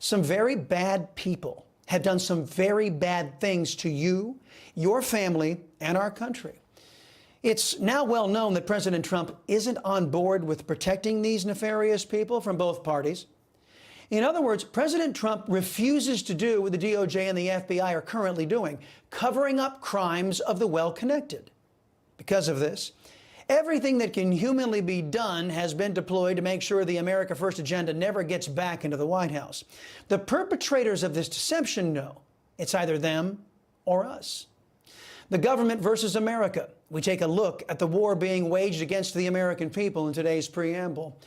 Some very bad people have done some very bad things to you, your family, and our country. It's now well known that President Trump isn't on board with protecting these nefarious people from both parties. In other words, President Trump refuses to do what the DOJ and the FBI are currently doing, covering up crimes of the well-connected. Because of this, everything that can humanly be done has been deployed to make sure the America First agenda never gets back into the White House. The perpetrators of this deception know it's either them or us. The government versus America. We take a look at the war being waged against the American people in today's preamble.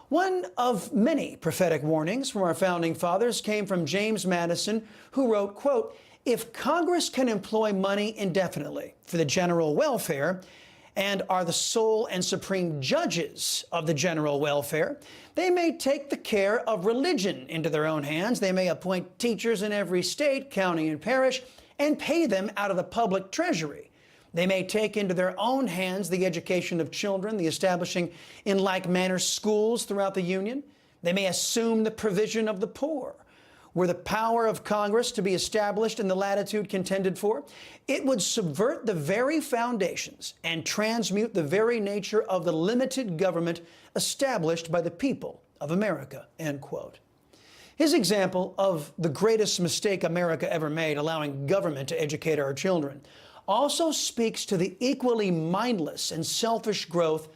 One of many prophetic warnings from our founding fathers came from James Madison, who wrote, quote, "If Congress can employ money indefinitely for the general welfare and are the sole and supreme judges of the general welfare, they may take the care of religion into their own hands. They may appoint teachers in every state, county, and parish and pay them out of the public treasury. They may take into their own hands the education of children, the establishing in like manner schools throughout the Union. They may assume the provision of the poor. Were the power of Congress to be established in the latitude contended for, it would subvert the very foundations and transmute the very nature of the limited government established by the people of America," end quote. His example of the greatest mistake America ever made, allowing government to educate our children, also speaks to the equally mindless and selfish growth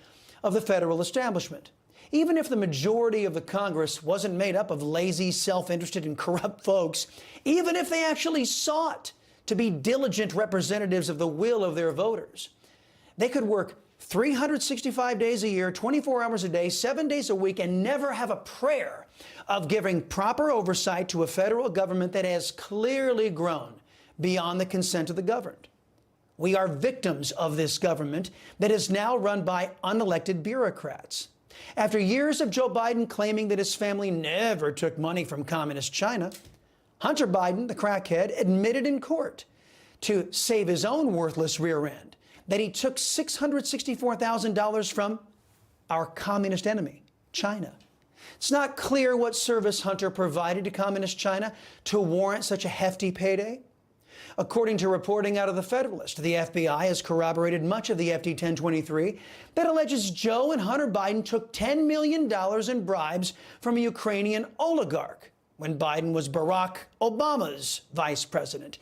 of the federal establishment. Even if the majority of the Congress wasn't made up of lazy, self-interested, and corrupt folks, even if they actually sought to be diligent representatives of the will of their voters, they could work 365 days a year, 24 hours a day, 7 days a week, and never have a prayer of giving proper oversight to a federal government that has clearly grown beyond the consent of the governed. We are victims of this government that is now run by unelected bureaucrats. After years of Joe Biden claiming that his family never took money from communist China, Hunter Biden, the crackhead, admitted in court to save his own worthless rear end that he took $664,000 from our communist enemy, China. It's not clear what service Hunter provided to communist China to warrant such a hefty payday. According to reporting out of the Federalist, the FBI has corroborated much of the FD 1023 that alleges Joe and Hunter Biden took $10 million in bribes from a Ukrainian oligarch when Biden was Barack Obama's vice president.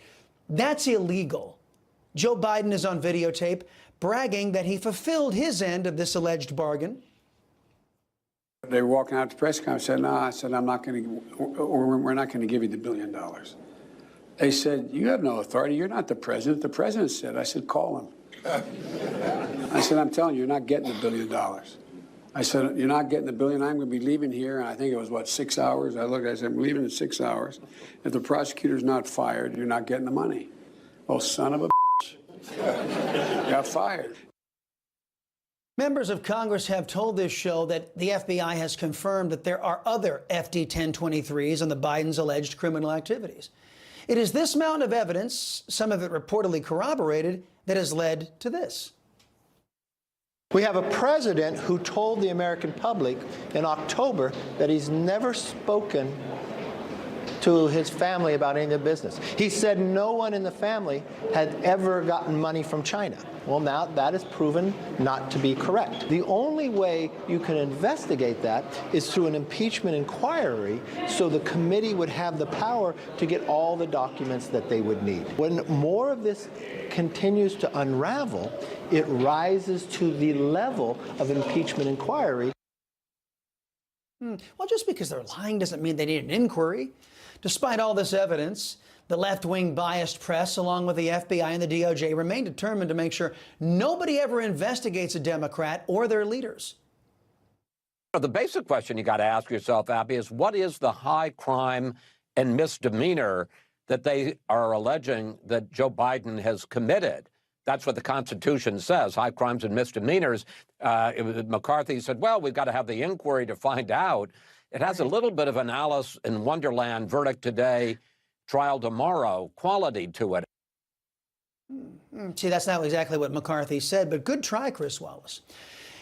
That's illegal. Joe Biden is on videotape bragging that he fulfilled his end of this alleged bargain. They were walking out to the press conference. I said, "No," I said, "I'm not going to, we're not going to give you the $1 billion." They said, "You have no authority. You're not the president." The president said. I said, "Call him." I said, "I'm telling you, you're not getting the $1 billion." I said, "You're not getting the $1 billion. I'm going to be leaving here." And I think it was, what, 6 hours? I looked, I said, "I'm leaving in 6 hours. If the prosecutor's not fired, you're not getting the money." Well, son of a bitch. Got fired. Members of Congress have told this show that the FBI has confirmed that there are other FD 1023s on the Biden's alleged criminal activities. It is this mountain of evidence, some of it reportedly corroborated, that has led to this. We have a president who told the American public in October that he's never spoken to his family about any of the business. He said no one in the family had ever gotten money from China. Well, now that is proven not to be correct. The only way you can investigate that is through an impeachment inquiry, so the committee would have the power to get all the documents that they would need. When more of this continues to unravel, it rises to the level of impeachment inquiry. Well, just because they're lying doesn't mean they need an inquiry. Despite all this evidence, the left-wing biased press, along with the FBI and the DOJ, remain determined to make sure nobody ever investigates a Democrat or their leaders. The basic question you got to ask yourself, Abby, is what is the high crime and misdemeanor that they are alleging that Joe Biden has committed? That's what the Constitution says, high crimes and misdemeanors. McCarthy said, well, we've got to have the inquiry to find out. It has a little bit of an Alice in Wonderland, verdict today, trial tomorrow, quality to it. See, that's not exactly what McCarthy said, but good try, Chris Wallace.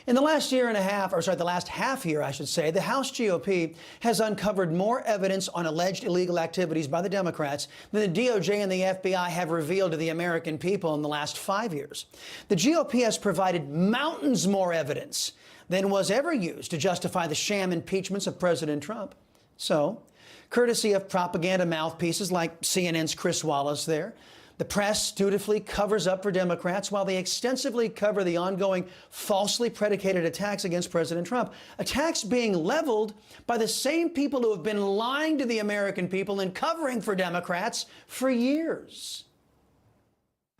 In the last year and a half, or sorry, the last half year, I should say, the House GOP has uncovered more evidence on alleged illegal activities by the Democrats than the DOJ and the FBI have revealed to the American people in the last 5 years. The GOP has provided mountains more evidence than was ever used to justify the sham impeachments of President Trump. So, courtesy of propaganda mouthpieces like CNN's Chris Wallace there, the press dutifully covers up for Democrats while they extensively cover the ongoing falsely predicated attacks against President Trump. Attacks being leveled by the same people who have been lying to the American people and covering for Democrats for years.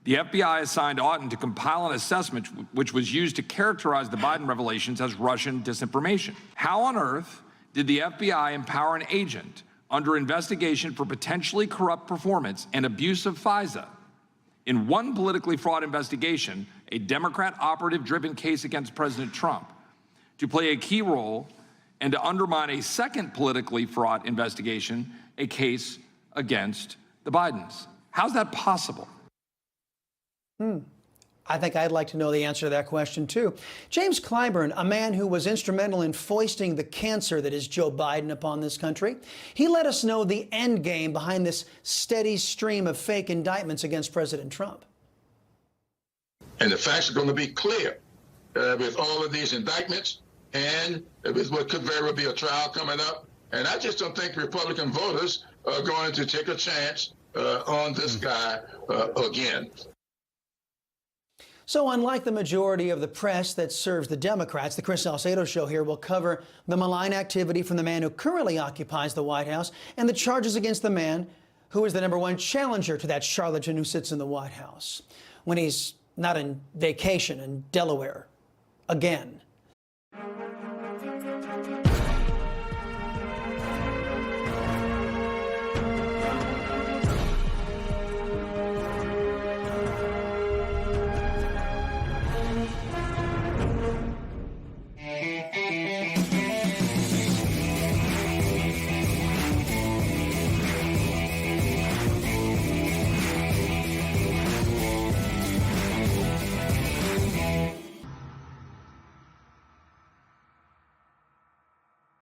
The FBI assigned Auten to compile an assessment which was used to characterize the Biden revelations as Russian disinformation. How on earth did the FBI empower an agent under investigation for potentially corrupt performance and abuse of FISA in one politically fraught investigation, a Democrat operative-driven case against President Trump, to play a key role and to undermine a second politically fraught investigation, a case against the Bidens? How's that possible? I think I'd like to know the answer to that question, too. James Clyburn, a man who was instrumental in foisting the cancer that is Joe Biden upon this country, he let us know the end game behind this steady stream of fake indictments against President Trump. And the facts are going to be clear with all of these indictments and with what could very well be a trial coming up. And I just don't think Republican voters are going to take a chance on this guy again. So unlike the majority of the press that serves the Democrats, the Chris Salcedo Show here will cover the malign activity from the man who currently occupies the White House and the charges against the man who is the #1 challenger to that charlatan who sits in the White House when he's not on vacation in Delaware again.